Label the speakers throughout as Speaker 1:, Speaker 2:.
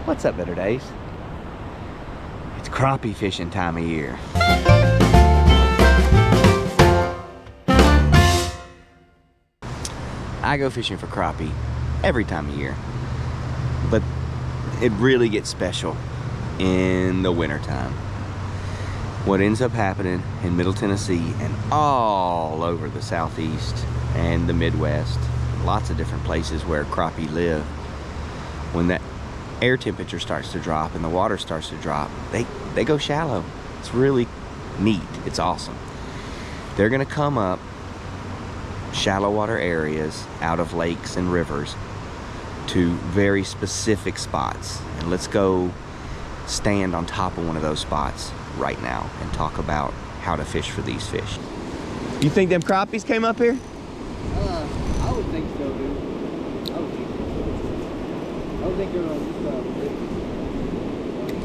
Speaker 1: What's up, Better Days? It's crappie fishing time of year. I go fishing for crappie every time of year, but it really gets special in the wintertime. What ends up happening in Middle Tennessee and all over the Southeast and the Midwest, lots of different places where crappie live, when that air temperature starts to drop and the water starts to drop, they go shallow. It's really neat. It's awesome. They're gonna come up shallow water areas out of lakes and rivers to very specific spots. And let's go stand on top of one of those spots right now and talk about how to fish for these fish. You think them crappies came up here?
Speaker 2: I would think so, dude. I would think they're on this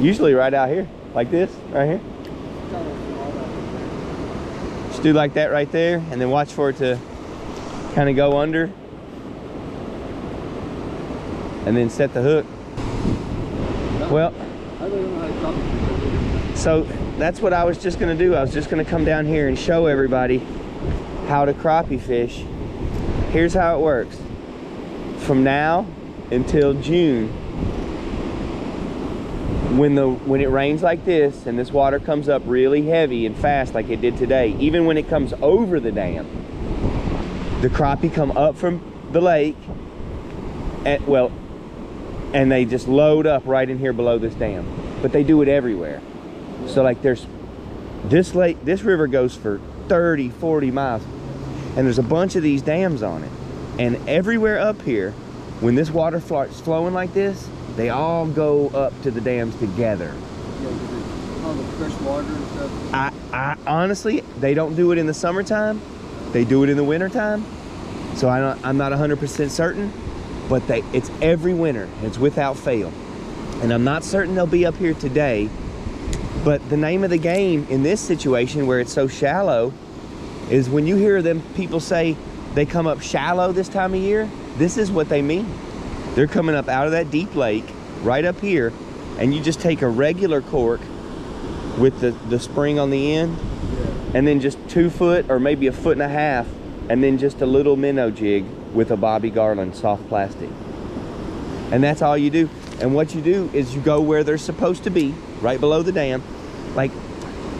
Speaker 1: Usually right out here, like this, right here. Just do like that right there, and then watch for it to kind of go under. And then set the hook. Well,
Speaker 2: I don't know how to talk to you.
Speaker 1: so that's what I was just gonna do. I was just gonna come down here and show everybody how to crappie fish. Here's how it works. From now until June, when it rains like this and this water comes up really heavy and fast like it did today, even when it comes over the dam, the crappie come up from the lake and they just load up right in here below this dam. But they do it everywhere. So like there's this river goes for 30, 40 miles, and there's a bunch of these dams on it. And everywhere up here, when this water starts flowing like this, they all go up to the dams together.
Speaker 2: Yeah, all the fresh water and stuff.
Speaker 1: I honestly, they don't do it in the summertime. They do it in the wintertime. So I'm not 100% certain, but it's every winter. It's without fail. And I'm not certain they'll be up here today, but the name of the game in this situation where it's so shallow is when you hear them people say they come up shallow this time of year, this is what they mean. They're coming up out of that deep lake right up here, and you just take a regular cork with the spring on the end, and then just 2 foot or maybe 1.5 foot, and then just a little minnow jig with a Bobby Garland soft plastic. And that's all you do. And what you do is you go where they're supposed to be, right below the dam. Like,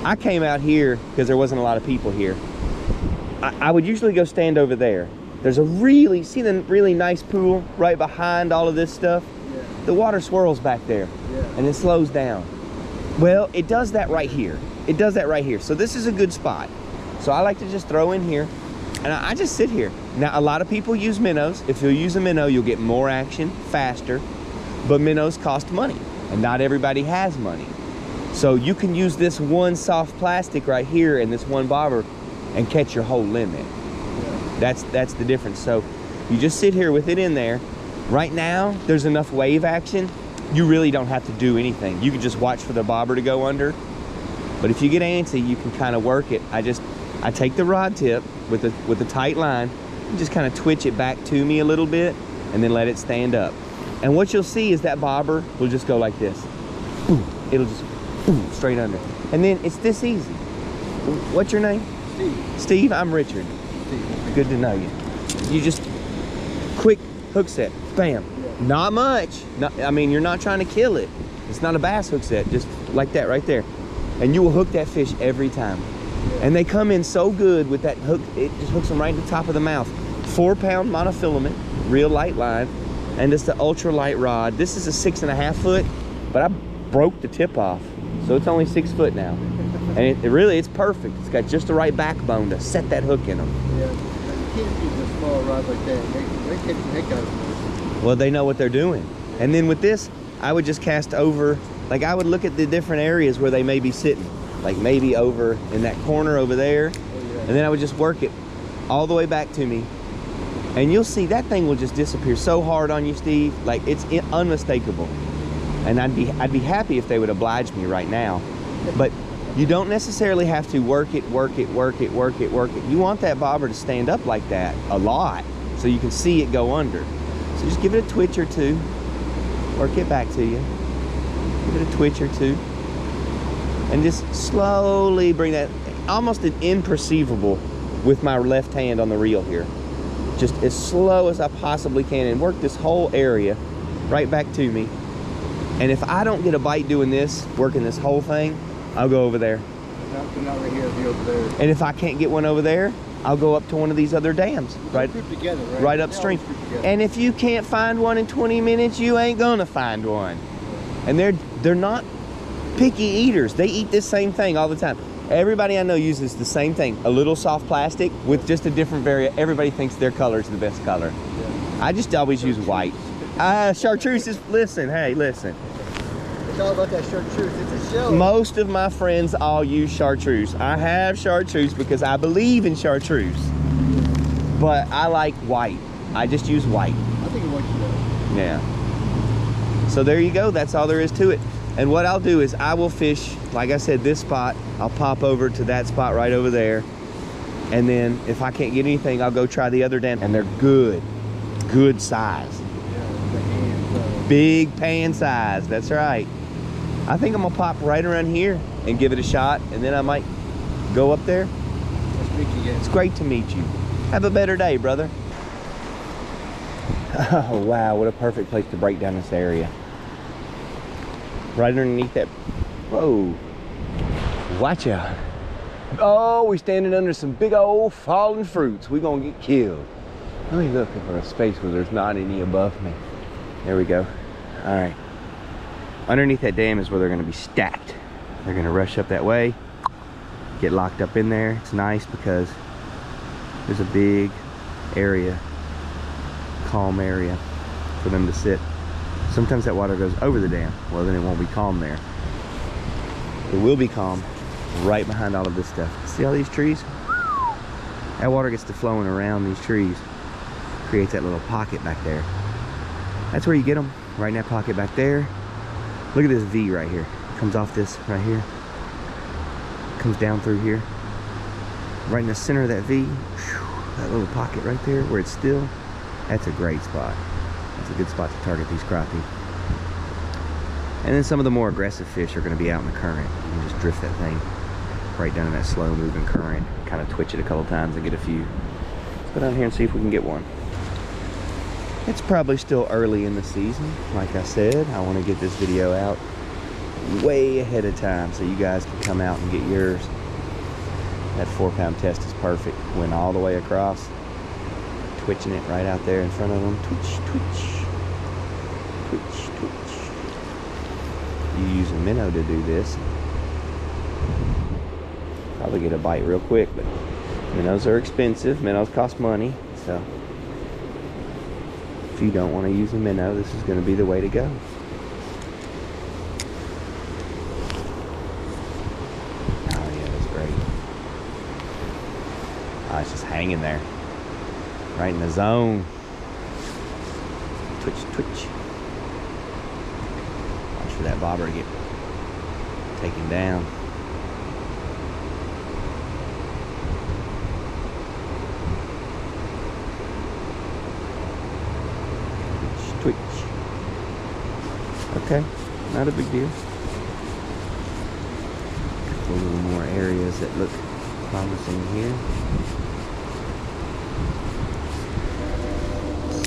Speaker 1: I came out here because there wasn't a lot of people here. I would usually go stand over there. There's see the really nice pool right behind all of this stuff?
Speaker 2: Yeah.
Speaker 1: The water swirls back there, and it slows down. Well, it does that right here. It does that right here. So this is a good spot. So I like to just throw in here, and I just sit here. Now, a lot of people use minnows. If you use a minnow, you'll get more action faster, but minnows cost money, and not everybody has money. So you can use this one soft plastic right here and this one bobber and catch your whole limit. That's the difference. So you just sit here with it in there. Right now, there's enough wave action. You really don't have to do anything. You can just watch for the bobber to go under. But if you get antsy, you can kind of work it. I take the rod tip with a tight line and just kind of twitch it back to me a little bit and then let it stand up. And what you'll see is that bobber will just go like this. Boom. It'll just boom, straight under. And then it's this easy. What's your name?
Speaker 2: Steve.
Speaker 1: Steve, I'm Richard. Good to know you. You just quick hook set, bam. Yeah. Not much. I mean, you're not trying to kill it. It's not a bass hook set, just like that right there. And you will hook that fish every time. Yeah. And they come in so good with that hook, it just hooks them right at the top of the mouth. 4-pound monofilament, real light line, and it's the ultra light rod. This is a 6.5 foot, but I broke the tip off, so it's only 6 foot now. And it's perfect. It's got just the right backbone to set that hook in them.
Speaker 2: Yeah, you can't use a small rod like that. They catch the heck out of it.
Speaker 1: Well, they know what they're doing. And then with this, I would just cast over, like I would look at the different areas where they may be sitting. Like maybe over in that corner over there. Oh, yeah. And then I would just work it all the way back to me. And you'll see that thing will just disappear so hard on you, Steve. Like it's unmistakable. And I'd be happy if they would oblige me right now. But you don't necessarily have to work it. You want that bobber to stand up like that a lot so you can see it go under. So just give it a twitch or two, work it back to you, Give it a twitch or two. And just slowly bring that, almost an imperceivable with my left hand on the reel here. Just as slow as I possibly can and work this whole area right back to me. And if I don't get a bite doing this, working this whole thing, I'll go over there.
Speaker 2: Not right here, be over there.
Speaker 1: And if I can't get one over there, I'll go up to one of these other dams, right upstream. And if you can't find one in 20 minutes, you ain't gonna find one. And they're not picky eaters. They eat this same thing all the time. Everybody I know uses the same thing, a little soft plastic with just a different variant. Everybody thinks their color is the best color. Yeah. I just always use white. Chartreuse is, listen, hey, listen.
Speaker 2: It's all about that chartreuse, it's a show.
Speaker 1: Most of my friends all use chartreuse. I have chartreuse because I believe in chartreuse. But I like white. I just use white.
Speaker 2: I think white should.
Speaker 1: Yeah. So there you go, that's all there is to it. And what I'll do is I will fish, like I said, this spot. I'll pop over to that spot right over there. And then if I can't get anything, I'll go try the other dam. And they're good size.
Speaker 2: Yeah,
Speaker 1: big pan size, that's right. I think I'm gonna pop right around here and give it a shot. And then I might go up there.
Speaker 2: Nice to meet you again.
Speaker 1: It's great to meet you. Have a better day, brother. Oh, wow, what a perfect place to break down this area. Right underneath that, whoa, watch out. Oh, we're standing under some big old fallen fruits. We're gonna get killed. Let me look for a space where there's not any above me. There we go. All right. Underneath that dam is where they're gonna be stacked. They're gonna rush up that way, get locked up in there. It's nice because there's a big area, calm area for them to sit. Sometimes that water goes over the dam. Well, then it won't be calm there. It will be calm right behind all of this stuff. See all these trees? That water gets to flowing around these trees. Creates that little pocket back there. That's where you get them, right in that pocket back there. Look at this V right here. It comes off this right here. Comes down through here. Right in the center of that V, that little pocket right there where it's still, that's a great spot. That's a good spot to target these crappie. And then some of the more aggressive fish are going to be out in the current. You can just drift that thing right down in that slow moving current. Kind of twitch it a couple times and get a few. Let's go down here and see if we can get one. It's probably still early in the season. Like I said, I want to get this video out way ahead of time so you guys can come out and get yours. That 4-pound test is perfect. Went all the way across. Twitching it right out there in front of them. Twitch, twitch, twitch, twitch. You use a minnow to do this. Probably get a bite real quick, but minnows are expensive. Minnows cost money, so if you don't want to use a minnow, this is going to be the way to go. Oh yeah, that's great. Oh, it's just hanging there. Right in the zone. Twitch, twitch. Watch for that bobber to get taken down. Twitch, twitch. Okay, not a big deal. A little more areas that look promising here.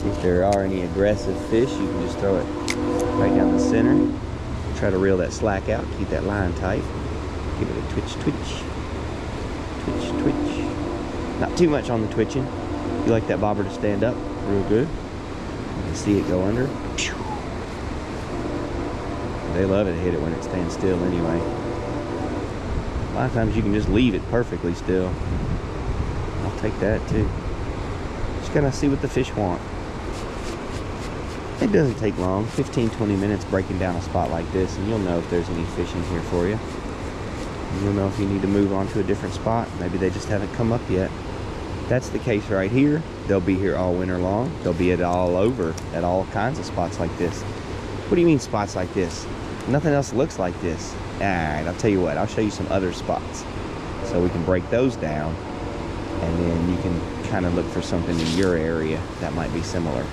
Speaker 1: If there are any aggressive fish, you can just throw it right down the center. Try to reel that slack out, keep that line tight. Give it a twitch, twitch. Twitch, twitch. Not too much on the twitching. You like that bobber to stand up real good. You can see it go under. They love it to hit it when it stands still anyway. A lot of times you can just leave it perfectly still. I'll take that too. Just gotta see what the fish want. It doesn't take long, 15-20 minutes breaking down a spot like this, and you'll know if there's any fish in here for you. And you'll know if you need to move on to a different spot. Maybe they just haven't come up yet. That's the case right here. They'll be here all winter long. They'll be all over at all kinds of spots like this. What do you mean spots like this? Nothing else looks like this. Alright, I'll tell you what, I'll show you some other spots so we can break those down, and then you can kind of look for something in your area that might be similar.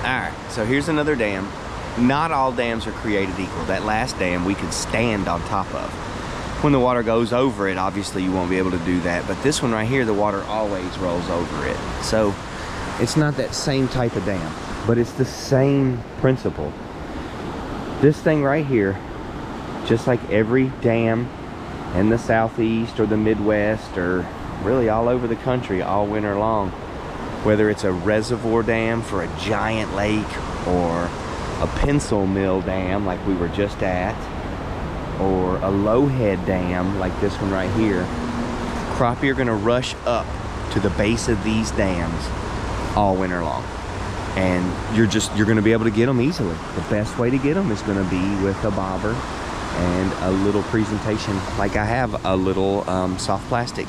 Speaker 1: Alright, so here's another dam. not all dams are created equal. That last dam we could stand on top of. When the water goes over it, obviously you won't be able to do that. But this one right here, the water always rolls over it. So it's not that same type of dam, but it's the same principle. This thing right here, just like every dam in the Southeast or the Midwest or really all over the country all winter long, whether it's a reservoir dam for a giant lake or a pencil mill dam like we were just at, or a low head dam like this one right here, crappie are gonna rush up to the base of these dams all winter long. And you're gonna be able to get them easily. The best way to get them is gonna be with a bobber and a little presentation. Like I have a little soft plastic.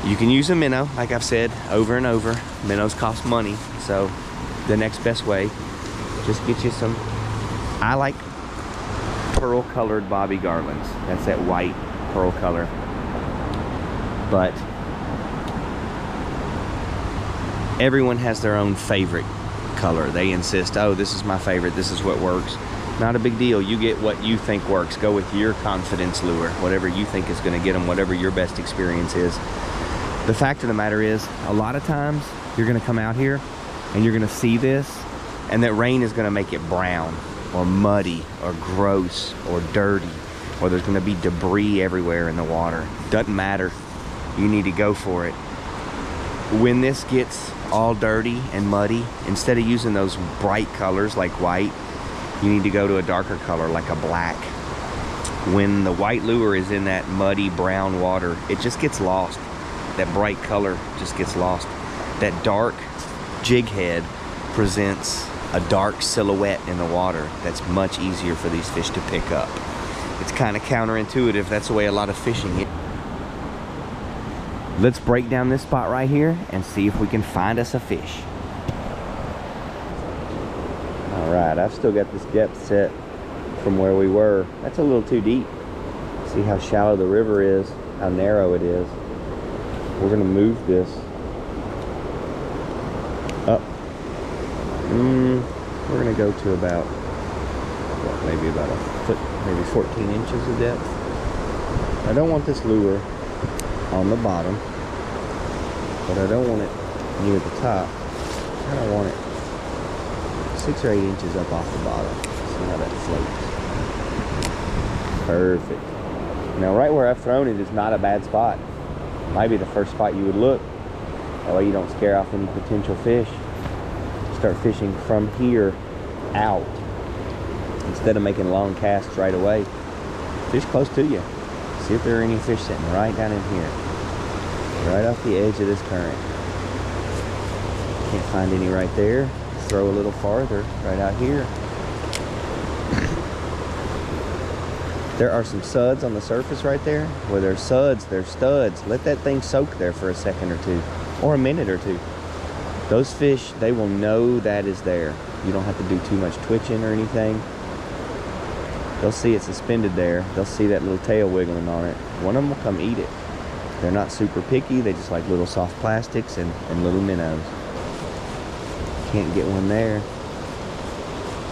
Speaker 1: You can use a minnow, like I've said over and over. Minnows cost money, so the next best way, just get you some, I like pearl colored bobby garlands. That's that white pearl color. But everyone has their own favorite color. They insist, oh, this is my favorite, this is what works. Not a big deal. You get what you think works. Go with your confidence lure, whatever you think is going to get them, whatever your best experience is. The fact of the matter is, a lot of times you're going to come out here and you're going to see this, and that rain is going to make it brown or muddy or gross or dirty, or there's going to be debris everywhere in the water. Doesn't matter. You need to go for it. When this gets all dirty and muddy, instead of using those bright colors like white, you need to go to a darker color like a black. When the white lure is in that muddy brown water, it just gets lost. That bright color just gets lost. That dark jig head presents a dark silhouette in the water that's much easier for these fish to pick up. It's kind of counterintuitive. That's the way a lot of fishing is. Let's break down this spot right here and see if we can find us a fish. All right, I've still got this depth set from where we were. That's a little too deep. See how shallow the river is, how narrow it is. We're gonna move this up. We're gonna go to about, what, maybe about a foot, maybe 14 inches of depth. I don't want this lure on the bottom, but I don't want it near the top. I don't want it 6 or 8 inches up off the bottom. See how that floats. Perfect. Now right where I've thrown it is not a bad spot. Might be the first spot you would look. That way you don't scare off any potential fish. Start fishing from here out instead of making long casts right away. Fish close to you. See if there are any fish sitting right down in here, right off the edge of this current. Can't find any right there. Throw a little farther, right out here. There are some suds on the surface right there. Where there's suds, there's studs. Let that thing soak there for a second or two, or a minute or two. Those fish, they will know that is there. You don't have to do too much twitching or anything. They'll see it suspended there. They'll see that little tail wiggling on it. One of them will come eat it. They're not super picky. They just like little soft plastics and little minnows. Can't get one there.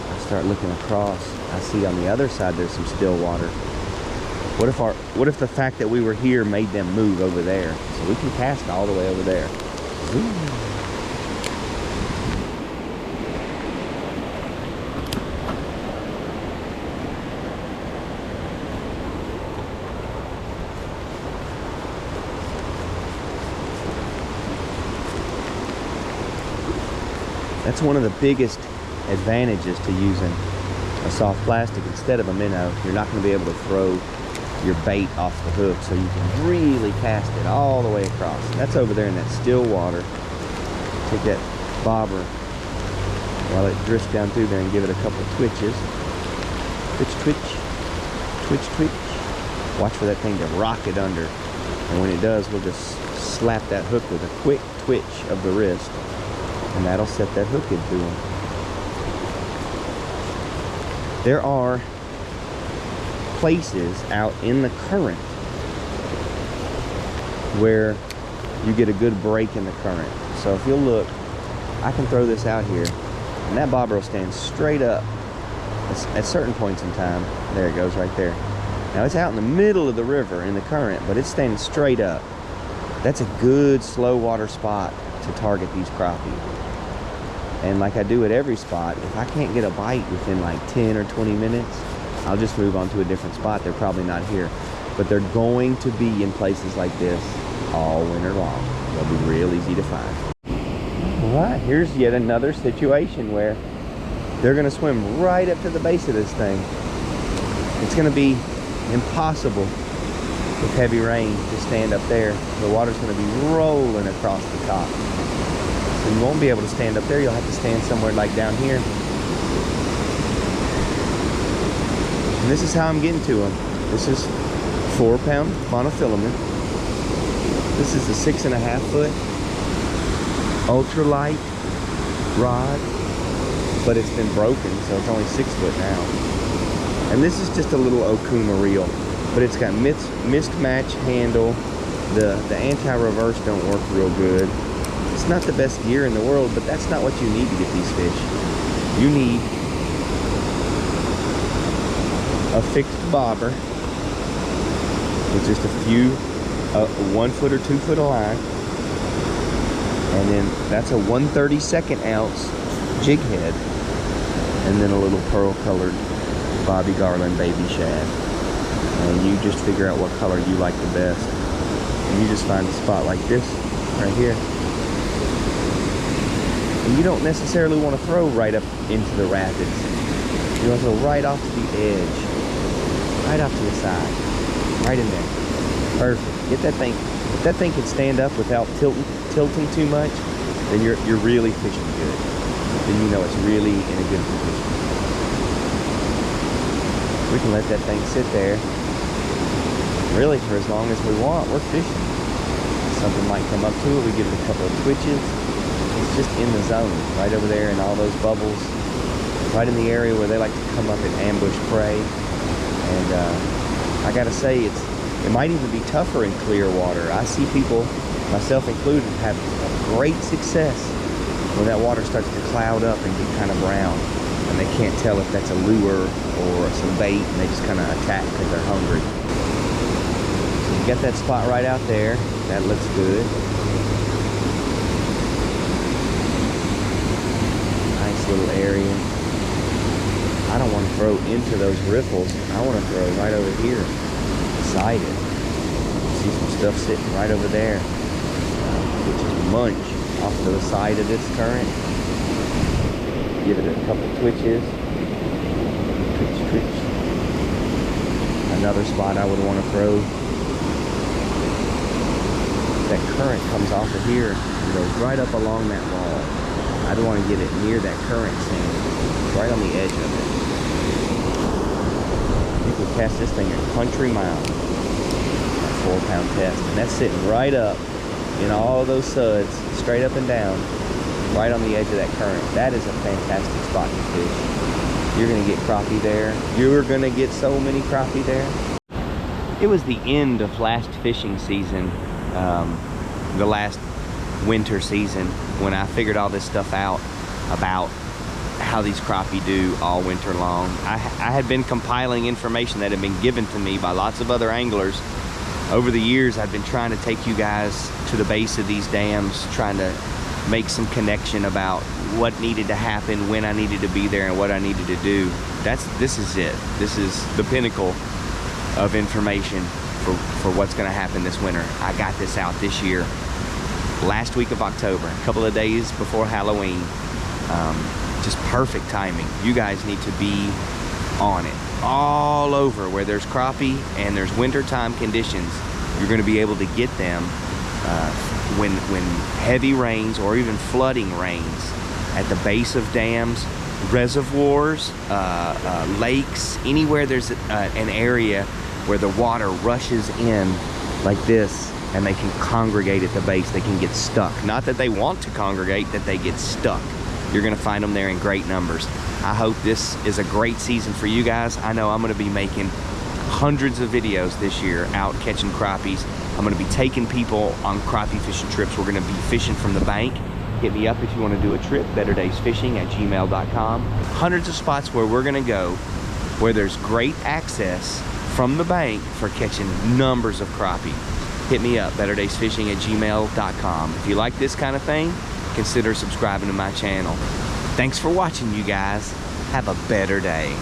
Speaker 1: I start looking across. I see on the other side there's some still water. What if the fact that we were here made them move over there? So we can cast all the way over there. Ooh. That's one of the biggest advantages to using a soft plastic instead of a minnow. You're not going to be able to throw your bait off the hook, so you can really cast it all the way across. That's over there in that still water. Take that bobber while it drifts down through there and give it a couple twitches. Twitch, twitch, twitch, twitch. Watch for that thing to rocket under. And when it does, we'll just slap that hook with a quick twitch of the wrist, and that'll set that hook into them. There are places out in the current where you get a good break in the current. So if you'll look, I can throw this out here And that bobber will stand straight up at certain points in time. There it goes right there. Now it's out in the middle of the river in the current, but it's standing straight up. That's a good slow water spot to target these crappie. And like I do at every spot, if I can't get a bite within like 10 or 20 minutes, I'll just move on to a different spot. They're probably not here, but they're going to be in places like this all winter long. They'll be real easy to find. All right, here's yet another situation where they're gonna swim right up to the base of this thing. It's gonna be impossible with heavy rain to stand up there. The water's gonna be rolling across the top. So you won't be able to stand up there. You'll have to stand somewhere like down here. And this is how I'm getting to them. This is 4-pound monofilament. This is a 6.5 foot ultralight rod, but it's been broken, so it's only 6 foot now. And this is just a little Okuma reel, but it's got mismatch handle. The anti-reverse don't work real good. It's not the best gear in the world, but that's not what you need to get these fish. You need a fixed bobber with just a few 1 foot or 2 foot of line, and then that's a 1/32 ounce jig head, and then a little pearl colored Bobby Garland baby shad. And you just figure out what color you like the best, and you just find a spot like this right here. And you don't necessarily want to throw right up into the rapids. You want to throw right off to the edge, right off to the side, right in there. Perfect. Get that thing. If that thing can stand up without tilting too much, then you're really fishing good. Then you know it's really in a good position. We can let that thing sit there really for as long as we want. We're fishing. Something might come up to it. We give it a couple of twitches. It's just in the zone, right over there in all those bubbles, right in the area where they like to come up and ambush prey. And I gotta say, it might even be tougher in clear water. I see people, myself included, have great success when that water starts to cloud up and get kind of brown, and they can't tell if that's a lure or some bait, and they just kind of attack because they're hungry. So you got that spot right out there. That looks good. Nice little area. I don't want to throw into those riffles. I want to throw right over here. Beside it. See some stuff sitting right over there. Which is munch off to the side of this current. Give it a couple twitches. Twitch, twitch. Another spot I would want to throw. That current comes off of here and goes right up along that wall. I don't want to get it near that current sand. Right on the edge of it. You can cast this thing a country mile. That 4-pound test. And that's sitting right up in all those suds, straight up and down, right on the edge of that current. That is a fantastic spot to fish. You're gonna get crappie there. You're gonna get so many crappie there. It was the end of last fishing season, the last winter season, when I figured all this stuff out about how these crappie do all winter long. I had been compiling information that had been given to me by lots of other anglers. Over the years, I've been trying to take you guys to the base of these dams, trying to make some connection about what needed to happen, when I needed to be there, and what I needed to do. This is it. This is the pinnacle of information for what's gonna happen this winter. I got this out this year, last week of October, a couple of days before Halloween. Just perfect timing. You guys need to be on it. All over where there's crappie and there's wintertime conditions, you're gonna be able to get them when heavy rains or even flooding rains at the base of dams, reservoirs, lakes, anywhere there's an area where the water rushes in like this and they can congregate at the base. They can get stuck. Not that they want to congregate, that they get stuck. You're gonna find them there in great numbers. I hope this is a great season for you guys. I know I'm gonna be making hundreds of videos this year out catching crappies. I'm gonna be taking people on crappie fishing trips. We're gonna be fishing from the bank Hit me up if you want to do a trip, betterdaysfishing@gmail.com. Hundreds of spots where we're gonna go where there's great access from the bank for catching numbers of crappie. Hit me up, betterdaysfishing@gmail.com. If you like this kind of thing, consider subscribing to my channel. Thanks for watching, you guys. Have a better day.